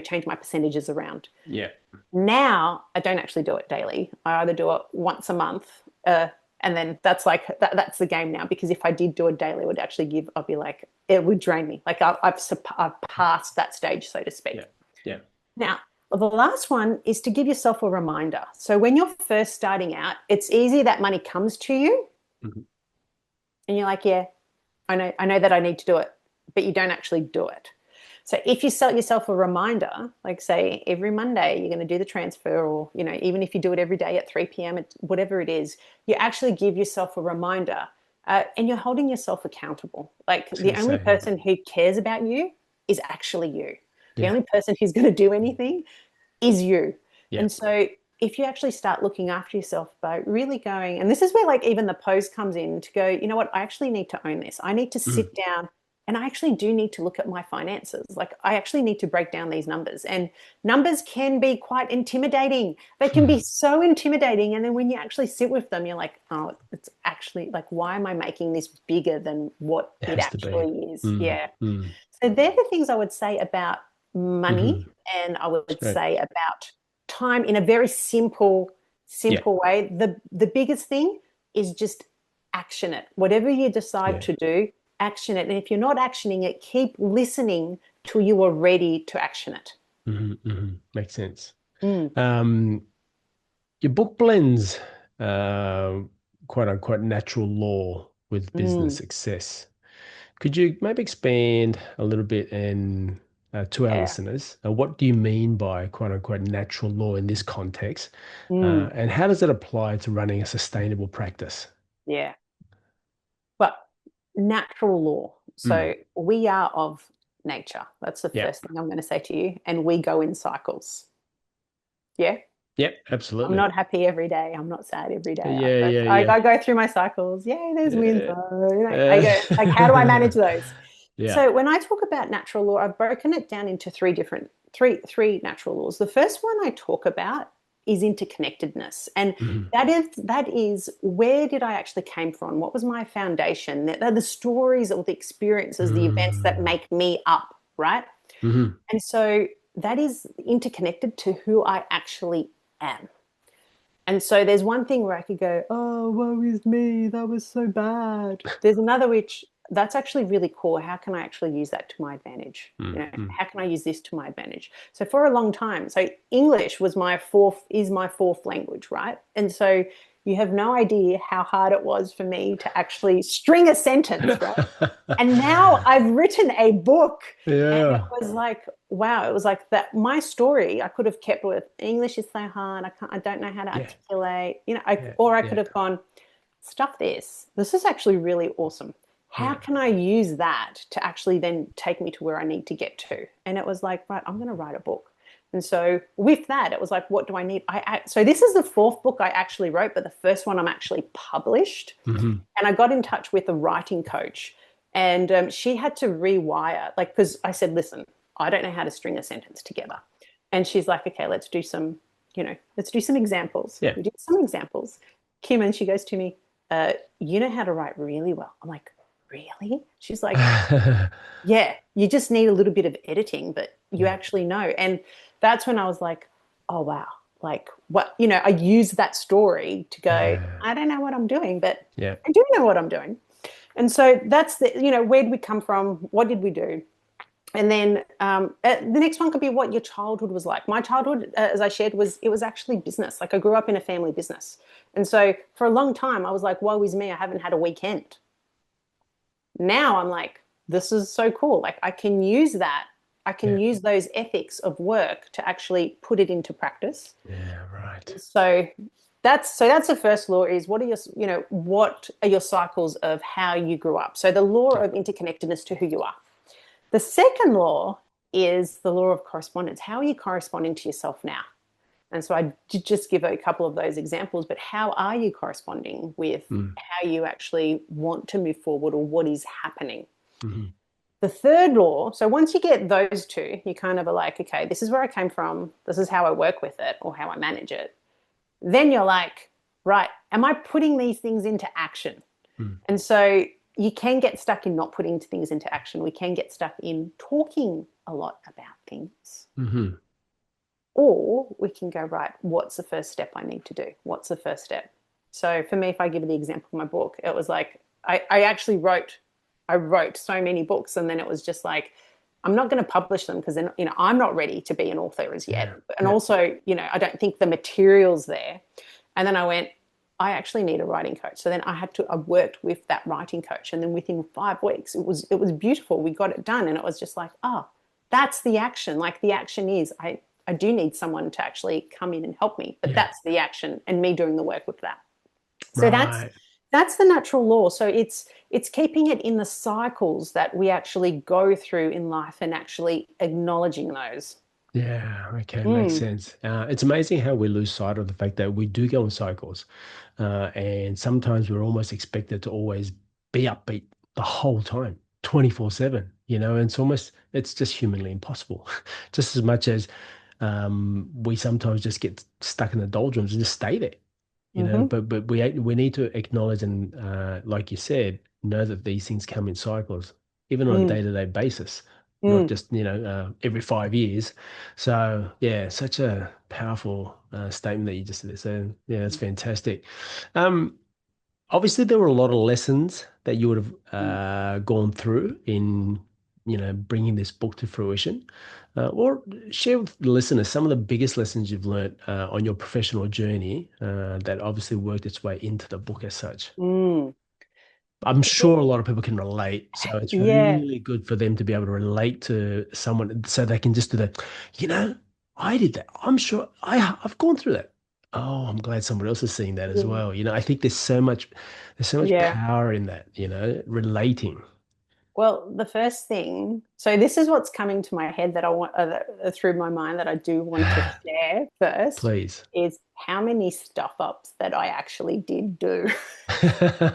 change my percentages around. Yeah. Now I don't actually do it daily. I either do it once a month, and then that's like that's the game now. Because if I did do it daily, it would actually I'd be like, it would drain me. Like I've passed that stage, so to speak. Yeah. Now, the last one is to give yourself a reminder. So when you're first starting out, it's easy that money comes to you, mm-hmm. and you're like, yeah, I know that I need to do it, but you don't actually do it. So if you set yourself a reminder, like say every Monday you're going to do the transfer, or even if you do it every day at 3 p.m, whatever it is, you actually give yourself a reminder, and you're holding yourself accountable. Like the only person who cares about you is actually you. The only person who's going to do anything is you. Yeah. And so if you actually start looking after yourself by really going, and this is where like even the pose comes in, to go, you know what, I actually need to own this. I need to sit down, and I actually do need to look at my finances. Like I actually need to break down these numbers, and numbers can be quite intimidating. They can be so intimidating. And then when you actually sit with them, you're like, oh, it's actually like, why am I making this bigger than what it actually is? Yeah. So they're the things I would say about money, and I would say about time in a very simple way. The biggest thing is just action it. Whatever you decide to do, action it. And if you're not actioning it, keep listening till you are ready to action it. Makes sense. Your book blends quote unquote natural law with business success. Could you maybe expand a little bit to our listeners? What do you mean by quote unquote natural law in this context? And how does it apply to running a sustainable practice? Yeah. Well, natural law. So we are of nature. That's the first thing I'm going to say to you. And we go in cycles. Yeah. Yep, absolutely. I'm not happy every day. I'm not sad every day. I go through my cycles. Yay, there's wins. I go, like, how do I manage those? So when I talk about natural law, I've broken it down into three natural laws. The first one I talk about is interconnectedness. And that is where did I actually came from? What was my foundation? The stories or the experiences, the events that make me up, right? And so that is interconnected to who I actually am. And so there's one thing where I could go, oh, woe is me, that was so bad. There's another which that's actually really cool. How can I actually use that to my advantage? How can I use this to my advantage? So for a long time, so English is my fourth language, right? And so you have no idea how hard it was for me to actually string a sentence, right? And now I've written a book, and it was like, wow, it was like that. My story, I could have kept with English is so hard. I don't know how to articulate, or I could have gone, stuff this. This is actually really awesome. How can I use that to actually then take me to where I need to get to? And it was like, right, I'm going to write a book. And so with that, it was like, what do I need? So this is the fourth book I actually wrote, but the first one I'm actually published. And I got in touch with a writing coach, and she had to rewire, like, because I said, listen, I don't know how to string a sentence together. And she's like, okay, let's do some examples. Yeah. We did some examples. Kim, and she goes to me, you know how to write really well. I'm like, really? She's like, yeah, you just need a little bit of editing, but you actually know. And that's when I was like, oh, wow. Like, what, I used that story to go, I don't know what I'm doing, but I do know what I'm doing. And so that's where did we come from? What did we do? And then the next one could be what your childhood was like. My childhood, as I shared, it was actually business. Like, I grew up in a family business. And so for a long time, I was like, woe is me, I haven't had a weekend. Now I'm like, this is so cool. Like, I can use that. I can use those ethics of work to actually put it into practice. Yeah, right. So that's the first law is what are your cycles of how you grew up? So the law of interconnectedness to who you are. The second law is the law of correspondence. How are you corresponding to yourself now? And so I did just give a couple of those examples, but how are you corresponding with how you actually want to move forward or what is happening? Mm-hmm. The third law, so once you get those two, you kind of are like, okay, this is where I came from. This is how I work with it or how I manage it. Then you're like, right, am I putting these things into action? And so you can get stuck in not putting things into action. We can get stuck in talking a lot about things. Mm-hmm. Or we can go, right, what's the first step I need to do? What's the first step? So for me, if I give you the example of my book, it was like, I actually wrote so many books, and then it was just like, I'm not going to publish them because then, I'm not ready to be an author as yet. Yeah. And also, I don't think the material's there. And then I went, I actually need a writing coach. So then I worked with that writing coach, and then within 5 weeks, it was beautiful. We got it done, and it was just like, that's the action. Like the action is I do need someone to actually come in and help me, but that's the action, and me doing the work with that. So that's the natural law. So it's keeping it in the cycles that we actually go through in life and actually acknowledging those. Yeah, okay, makes sense. It's amazing how we lose sight of the fact that we do go in cycles, and sometimes we're almost expected to always be upbeat the whole time, 24/7, and it's just humanly impossible. Just as much as we sometimes just get stuck in the doldrums and just stay there, but we need to acknowledge and, like you said, know that these things come in cycles, even on a day-to-day basis, not just every 5 years. So yeah, such a powerful statement that you just did. So yeah, that's fantastic. Obviously there were a lot of lessons that you would have gone through in bringing this book to fruition, or share with the listeners some of the biggest lessons you've learned on your professional journey that obviously worked its way into the book as such. I'm sure a lot of people can relate, so it's Yeah. really good for them to be able to relate to someone so they can just do that. I did that. I'm sure I've gone through that. Oh, I'm glad somebody else is seeing that as well. I think there's so much Yeah. power in that, relating. Well, the first thing, so this is what's coming to my head that I want through my mind that I do want to share first, Please. is how many stuff ups that I actually did do.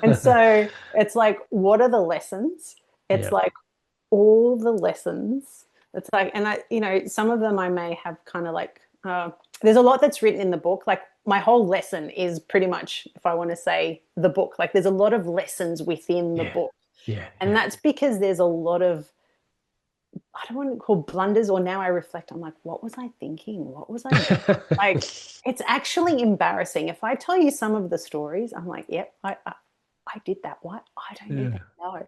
And so it's like, what are the lessons? It's like all the lessons. It's like, and some of them I may have kind of like, there's a lot that's written in the book. Like my whole lesson is pretty much, if I want to say the book, like there's a lot of lessons within the book. Yeah. And that's because there's a lot of, I don't want to call blunders, or now I reflect, I'm like, what was I thinking? What was I doing? Like, it's actually embarrassing. If I tell you some of the stories, I'm like, yep, I did that. What? I don't even know.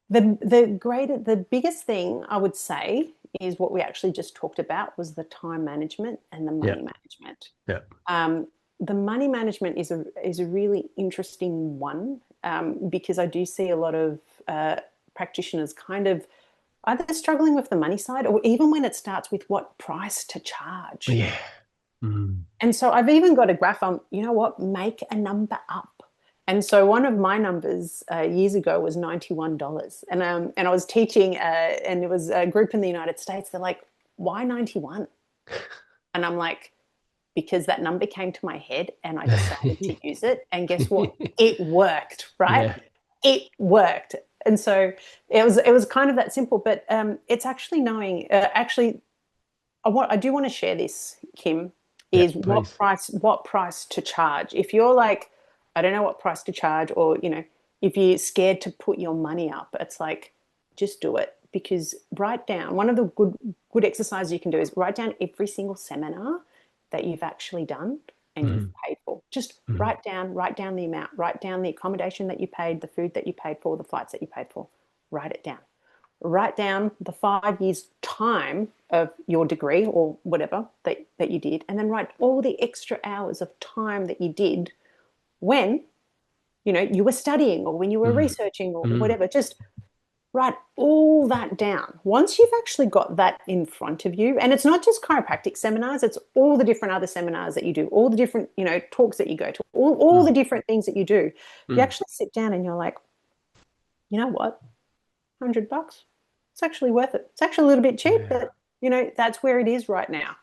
The biggest thing I would say is what we actually just talked about was the time management and the money management. Yeah. The money management is a really interesting one, because I do see a lot of practitioners kind of either struggling with the money side, or even when it starts with what price to charge. Yeah. And so I've even got a graph on, make a number up. And so one of my numbers years ago was $91. And I was teaching, and it was a group in the United States. They're like, why 91? And I'm like, because that number came to my head and I decided to use it. And guess what? It worked, right? Yeah. It worked. And so it was kind of that simple, but it's actually knowing, I do want to share this, Kim, is what price to charge. If you're like, I don't know what price to charge, or, if you're scared to put your money up, it's like, just do it. Because write down, one of the good exercises you can do is write down every single seminar that you've actually done and you've paid for. Just write down the amount, write down the accommodation that you paid, the food that you paid for, the flights that you paid for. Write it down. Write down the 5 years time of your degree or whatever that you did, and then write all the extra hours of time that you did when, you were studying, or when you were researching, or whatever. Just write all that down. Once you've actually got that in front of you, and it's not just chiropractic seminars, it's all the different other seminars that you do, all the different, talks that you go to, all the different things that you do. You actually sit down and you're like, you know what, $100, it's actually worth it. It's actually a little bit cheap, but that's where it is right now.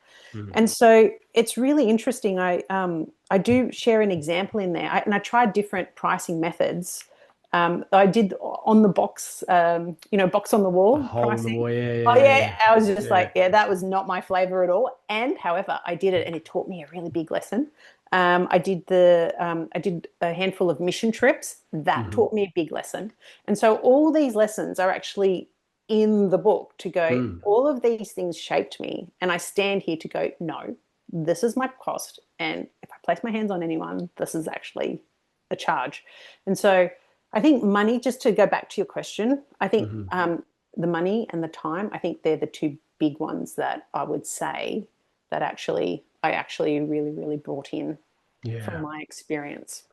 And so it's really interesting. I do share an example in there, and I tried different pricing methods. I did on the box, box on the wall hole pricing. in the wall, I was just that was not my flavor at all. And however, I did it, and it taught me a really big lesson. I did a handful of mission trips. That taught me a big lesson. And so all these lessons are actually in the book to go, all of these things shaped me. And I stand here to go, no, this is my cost. And if I place my hands on anyone, this is actually a charge. And so I think money, just to go back to your question, I think the money and the time, I think they're the two big ones that I would say that I actually really, really brought in from my experience.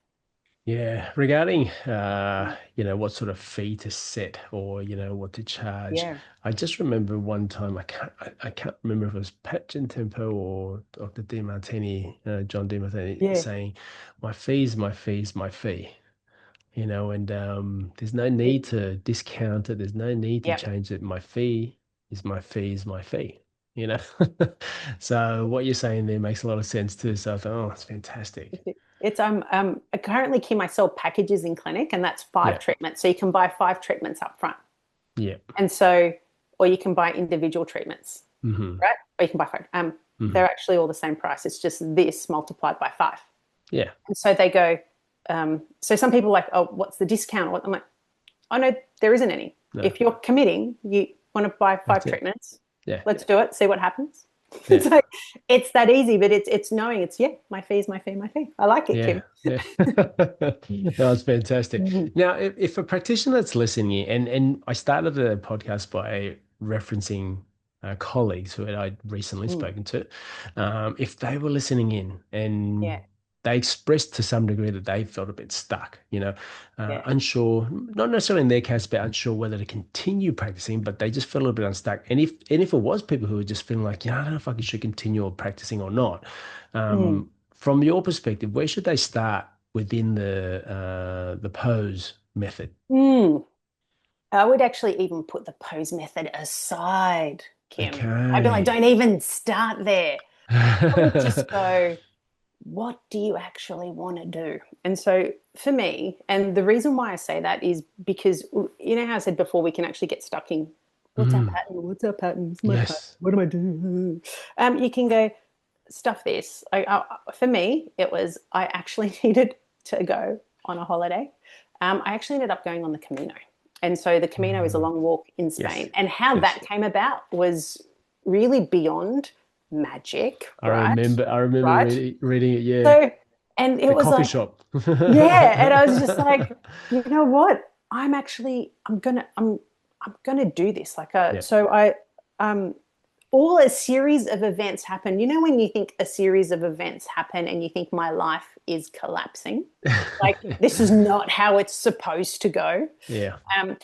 Yeah, regarding what sort of fee to set or what to charge. Yeah. I just remember one time I can't remember if it was Pat Gentempo or Dr. DiMartini, John DiMartini saying, my fee's my fee's my fee. And there's no need to discount it. There's no need to change it. My fee is my fee is my fee. So what you're saying there makes a lot of sense too. So I thought, oh, it's fantastic. It's I currently keep myself packages in clinic, and that's 5 treatments. So you can buy 5 treatments up front. Yeah. And so, or you can buy individual treatments, right? Or you can buy 5. They're actually all the same price. It's just this multiplied by 5. Yeah. And so they go. So some people are like, oh, what's the discount? I'm like, oh no, there isn't any. No. If you're committing, you want to buy 5 treatments. Yeah. Let's do it. See what happens. Yeah. It's like, it's that easy, but it's knowing it's, my fee is my fee, my fee. I like it, Kim. Yeah. No, it's fantastic. Now, if a practitioner that's listening, and I started the podcast by referencing colleagues who I'd recently spoken to, if they were listening in and they expressed to some degree that they felt a bit stuck, unsure, not necessarily in their case, but unsure whether to continue practicing, but they just felt a little bit unstuck. And if it was people who were just feeling like, I don't know if I should continue practicing or not, from your perspective, where should they start within the pose method? I would actually even put the pose method aside, Kim. Okay. I'd be like, don't even start there. I would just go, what do you actually want to do? And so for me, and the reason why I say that is because, how I said before, we can actually get stuck in what's our pattern? What's our pattern? Pattern? What do I do? You can go, stuff this. For me, it was, I actually needed to go on a holiday. I actually ended up going on the Camino. And so the Camino is a long walk in Spain. And how that came about was really beyond magic. I remember reading it. Yeah. So, and it was coffee like, shop. And I was just like, you know what? I'm gonna do this. So I all a series of events happen. You know, when you think a series of events happen and you think my life is collapsing, like this is not how it's supposed to go. Yeah.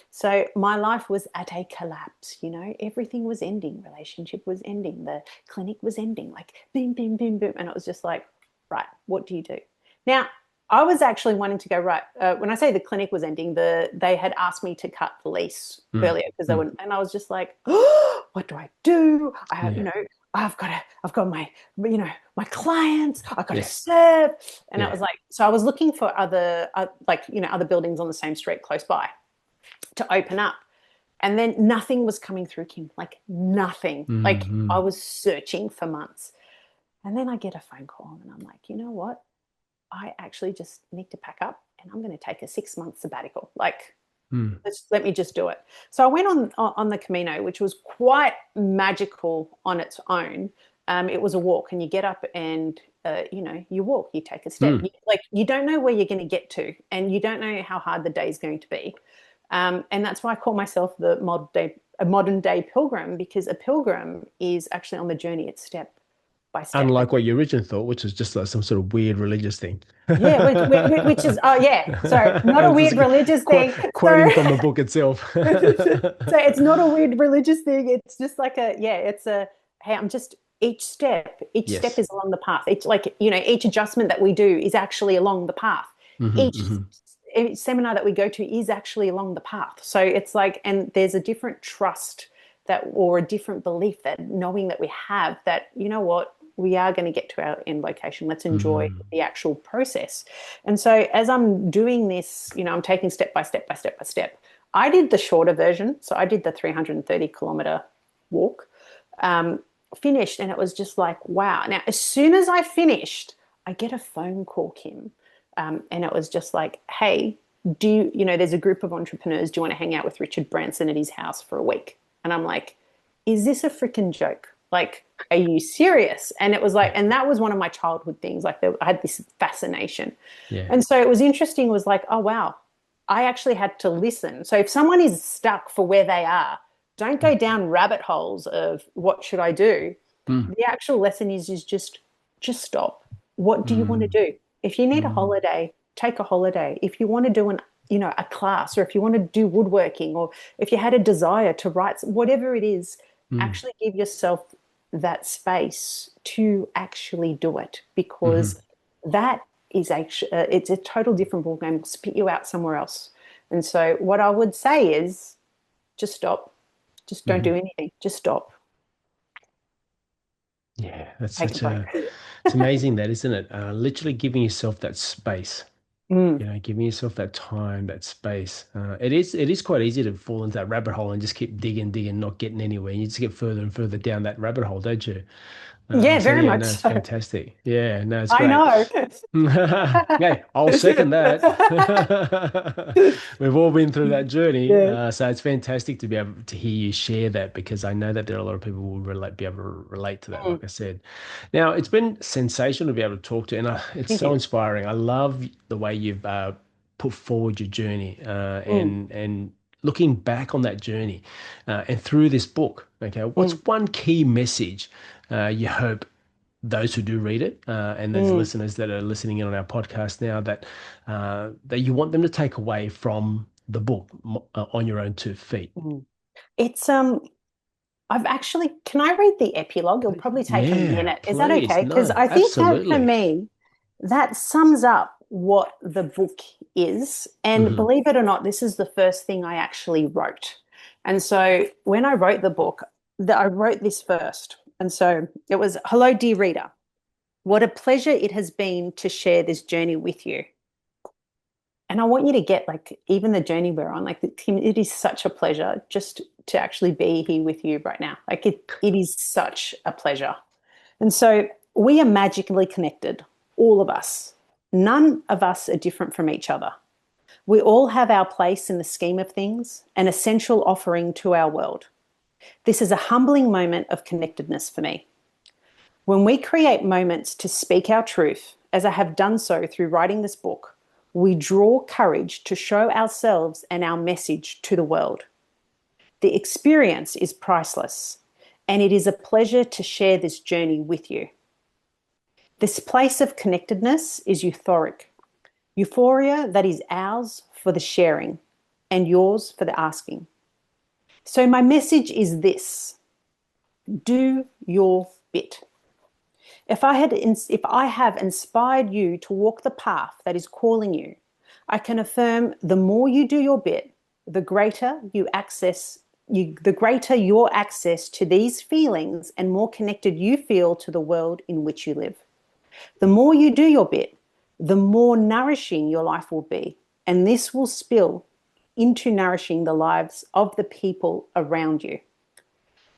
So my life was at a collapse, everything was ending. Relationship was ending. The clinic was ending, like boom, boom, boom, boom. And it was just like, right, what do you do? Now, I was actually wanting to go, right, when I say the clinic was ending, they had asked me to cut the lease earlier because they wouldn't, and I was just like, oh, what do I do? I have, I've got my, my clients, I've got to serve. And I was like, so I was looking for other buildings on the same street close by to open up. And then nothing was coming through, Kim, like nothing. Like I was searching for months. And then I get a phone call and I'm like, you know what? I actually just need to pack up and I'm going to take a 6-month sabbatical. Like, let me just do it. So I went on the Camino, which was quite magical on its own. It was a walk and you get up and, you walk, you take a step. You don't know where you're going to get to and you don't know how hard the day is going to be. And that's why I call myself a modern day pilgrim, because a pilgrim is actually on the journey. It's step by step. Unlike what you originally thought, which was just like some sort of weird religious thing. Yeah, which is, sorry, not a weird religious thing. Quoting from the book itself. So it's not a weird religious thing. It's just like each step is along the path. It's like, each adjustment that we do is actually along the path. seminar that we go to is actually along the path. So it's like, and there's a different trust that, or a different belief that knowing that we have that, you know what, we are going to get to our end location. Let's enjoy the actual process. And so as I'm doing this, you know, I'm taking step by step by step by step. I did the shorter version. So I did the 330-kilometer walk, finished, and it was just like, wow. Now, as soon as I finished, I get a phone call, Kim, and it was just like, hey, you know, there's a group of entrepreneurs. Do you want to hang out with Richard Branson at his house for a week? And I'm like, is this a freaking joke? Like, are you serious? And it was like, and that was one of my childhood things. Like, I had this fascination. Yeah. And so it was interesting, was like, oh, wow, I actually had to listen. So if someone is stuck for where they are, don't go down rabbit holes of what should I do. The actual lesson is just stop. What do you want to do? If you need a holiday, take a holiday. If you want to do a class, or if you want to do woodworking, or if you had a desire to write, whatever it is, actually give yourself that space to actually do it, because that is actually, it's a total different ballgame. It'll spit you out somewhere else. And so what I would say is just stop. Just don't do anything. Just stop. Yeah, that's it's amazing that, isn't it? Literally giving yourself that space. You know, giving yourself that time, that space. It is quite easy to fall into that rabbit hole and just keep digging, not getting anywhere. You just get further and further down that rabbit hole, don't you? Very much no, it's so. fantastic. Yeah, no, it's great. I know. Yeah, I'll second that. We've all been through that journey. So it's fantastic to be able to hear you share that, because I know that there are a lot of people who will be able to relate to that, like I said. Now, it's been sensational to be able to talk to, and it's so inspiring. I love the way you've put forward your journey and looking back on that journey and through this book. Okay, what's one key message you hope those who do read it and those listeners that are listening in on our podcast now that you want them to take away from the book, On Your Own Two Feet? It's I've actually, can I read the epilogue? It'll probably take a minute. Is that okay? Because I think that for me, that sums up what the book is. And believe it or not, this is the first thing I actually wrote. And so when I wrote the book, I wrote this first. And so it was, hello, dear reader. What a pleasure it has been to share this journey with you. And I want you to get, like, even the journey we're on, like, it is such a pleasure just to actually be here with you right now. Like, it is such a pleasure. And so we are magically connected, all of us. None of us are different from each other. We all have our place in the scheme of things, an essential offering to our world. This is a humbling moment of connectedness for me. When we create moments to speak our truth, as I have done so through writing this book, we draw courage to show ourselves and our message to the world. The experience is priceless, and it is a pleasure to share this journey with you. This place of connectedness is euphoric, euphoria that is ours for the sharing and yours for the asking. So my message is this: do your bit. If I have inspired you to walk the path that is calling you, I can affirm the more you do your bit, the greater your access to these feelings and more connected you feel to the world in which you live. The more you do your bit, the more nourishing your life will be, and this will spill into nourishing the lives of the people around you.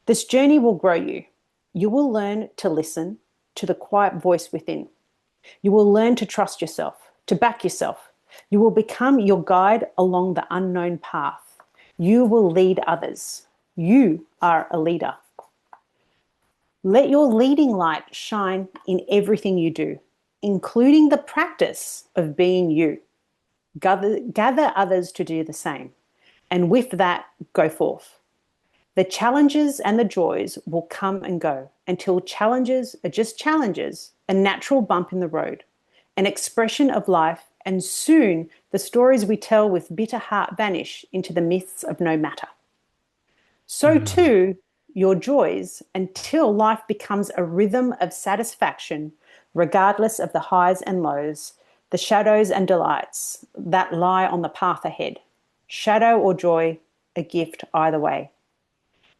This journey will grow you. You will learn to listen to the quiet voice within. You will learn to trust yourself, to back yourself. You will become your guide along the unknown path. You will lead others. You are a leader. Let your leading light shine in everything you do, including the practice of being you. Gather others to do the same. And with that, go forth. The challenges and the joys will come and go until challenges are just challenges, a natural bump in the road, an expression of life, and soon the stories we tell with bitter heart vanish into the myths of no matter. So too, your joys, until life becomes a rhythm of satisfaction, regardless of the highs and lows, the shadows and delights that lie on the path ahead. Shadow or joy, a gift either way.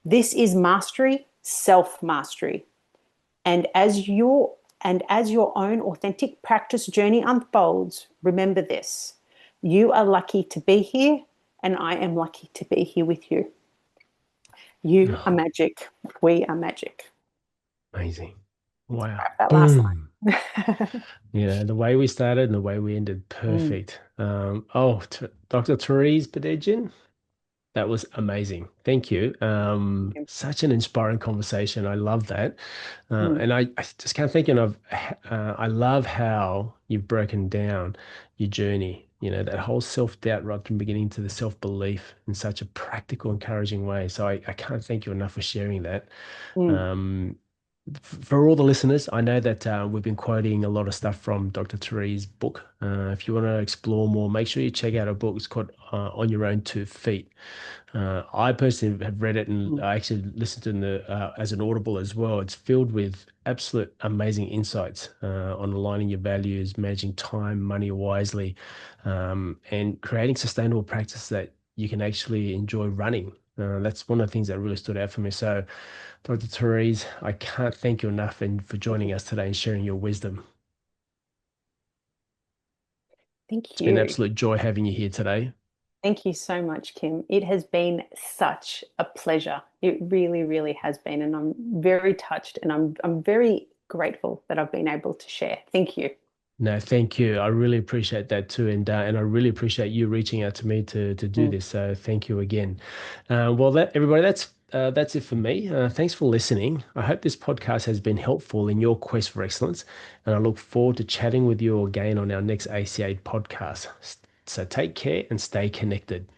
This is mastery, self-mastery. And as your own authentic practice journey unfolds, remember this. You are lucky to be here, and I am lucky to be here with you. You are magic. We are magic. Amazing. Wow. That last Boom. line. The way we started and the way we ended, perfect. Dr. Therese Perdedjian, that was amazing. Thank you. Such an inspiring conversation. I love that. And I just can't think enough. I love how you've broken down your journey, that whole self-doubt right from the beginning to the self-belief in such a practical, encouraging way. So I can't thank you enough for sharing that. For all the listeners, I know that we've been quoting a lot of stuff from Dr. Therese's book. If you want to explore more, make sure you check out her book. It's called On Your Own 2 Feet. I personally have read it, and I actually listened to it as an audible as well. It's filled with absolute amazing insights on aligning your values, managing time, money wisely, and creating sustainable practice that you can actually enjoy running. That's one of the things that really stood out for me. So, Dr. Therese, I can't thank you enough for joining us today and sharing your wisdom. Thank you. It's been an absolute joy having you here today. Thank you so much, Kim. It has been such a pleasure. It really, really has been. And I'm very touched, and I'm very grateful that I've been able to share. Thank you. No, thank you. I really appreciate that too. And I really appreciate you reaching out to me to do this. So thank you again. Everybody, that's it for me. Thanks for listening. I hope this podcast has been helpful in your quest for excellence. And I look forward to chatting with you again on our next ACA podcast. So take care and stay connected.